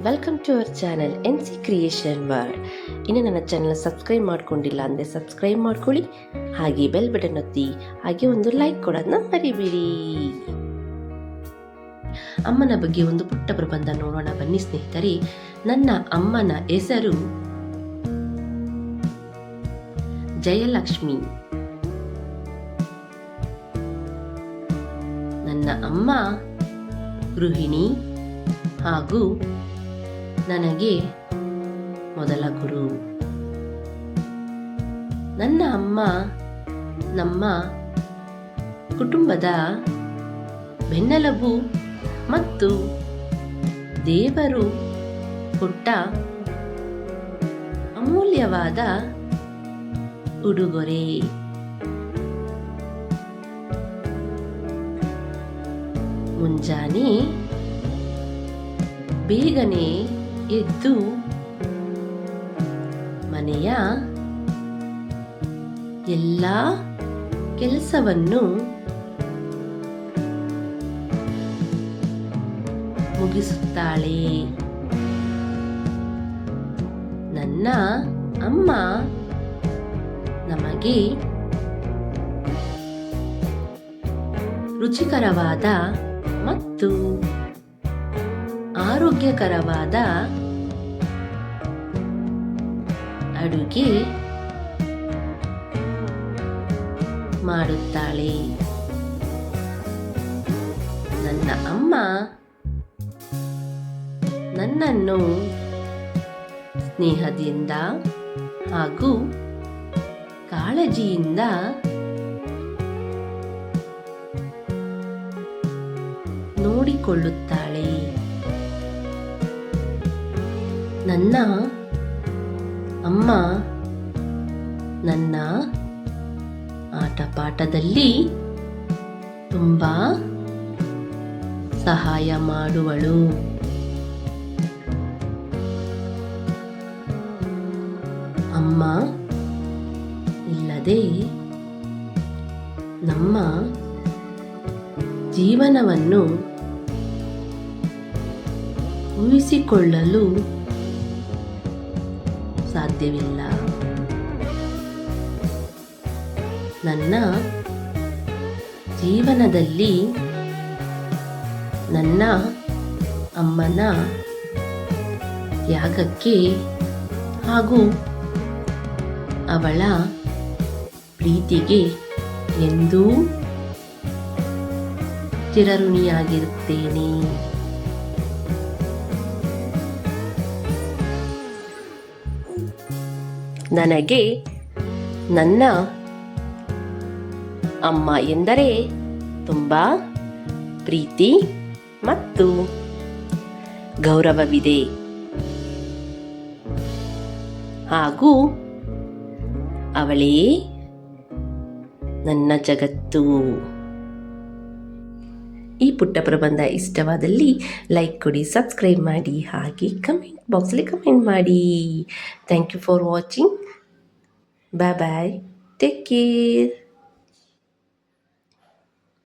Welcome to our channel NC creation world. ಇನ್ನು ನನ್ನ channel subscribe ಮಾಡ್ಕೊಂಡಿಲ್ಲ ಅಂದರೆ ಸಬ್ಸ್ಕ್ರೈಬ್ ಮಾಡ್ಕೊಳ್ಳಿ, ಹಾಗೆ ಬೆಲ್ ಬಟನ್ ಒತ್ತಿ, ಹಾಗೆ ಒಂದು ಲೈಕ್ ಕೊಡೋದನ್ನ ಮರಿಬೇಡಿ. ಅಮ್ಮನ ಬಗ್ಗೆ ಒಂದು ಪುಟ್ಟ ಪ್ರಬಂಧ ನೋಡೋಣ ಬನ್ನಿ ಸ್ನೇಹಿತರೆ. ನನ್ನ ಅಮ್ಮನ ಹೆಸರು ಜಯಲಕ್ಷ್ಮಿ. ನನ್ನ ಅಮ್ಮ ಗೃಹಿಣಿ ಹಾಗೂ ನನಗೆ ಮೊದಲ ಗುರು. ನನ್ನ ಅಮ್ಮ ನಮ್ಮ ಕುಟುಂಬದ ಬೆನ್ನೆಲುಬು ಮತ್ತು ದೇವರು ಕೊಟ್ಟ ಅಮೂಲ್ಯವಾದ ಉಡುಗೊರೆ. ಮುಂಜಾನೆ ಬೇಗನೆ ಎದ್ದು ಮನೆಯ ಎಲ್ಲ ಕೆಲಸವನ್ನು ಮುಗಿಸುತ್ತಾಳೆ. ನನ್ನ ಅಮ್ಮ ನಮಗೆ ರುಚಿಕರವಾದ ಮತ್ತು ಆರೋಗ್ಯಕರವಾದ ಅಡುಗೆ ಮಾಡುತ್ತಾಳೆ. ನನ್ನ ಅಮ್ಮ ನನ್ನನ್ನು ಸ್ನೇಹದಿಂದ ಹಾಗೂ ಕಾಳಜಿಯಿಂದ ನೋಡಿಕೊಳ್ಳುತ್ತಾಳೆ. ನನ್ನ ಅಮ್ಮ ನನ್ನ ಆಟ ಪಾಠದಲ್ಲಿ ತುಂಬಾ ಸಹಾಯ ಮಾಡುವಳು. ಅಮ್ಮ ಇಲ್ಲದೆ ನಮ್ಮ ಜೀವನವನ್ನು ಊಹಿಸಿಕೊಳ್ಳಲು ಸಾಧ್ಯವಿಲ್ಲ. ನನ್ನ ಜೀವನದಲ್ಲಿ ನನ್ನ ಅಮ್ಮನ ತ್ಯಾಗಕ್ಕೆ ಹಾಗೂ ಅವಳ ಪ್ರೀತಿಗೆ ಎಂದೂ ಚಿರಋಣಿಯಾಗಿರುತ್ತೇನೆ. ನನಗೆ ನನ್ನ ಅಮ್ಮ ಎಂದರೆ ತುಂಬಾ ಪ್ರೀತಿ ಮತ್ತು ಗೌರವವಿದೆ. ಹಾಗೂ ಅವಳೇ ನನ್ನ ಜಗತ್ತು. ಈ ಪುಟ್ಟ ಪ್ರಬಂಧ ಇಷ್ಟವಾದಲ್ಲಿ ಲೈಕ್ ಕೊಡಿ, ಸಬ್ಸ್ಕ್ರೈಬ್ ಮಾಡಿ, ಹಾಗೆ ಕಮೆಂಟ್ ಬಾಕ್ಸಲ್ಲಿ ಕಮೆಂಟ್ ಮಾಡಿ. Thank you for watching. Bye bye. Take care.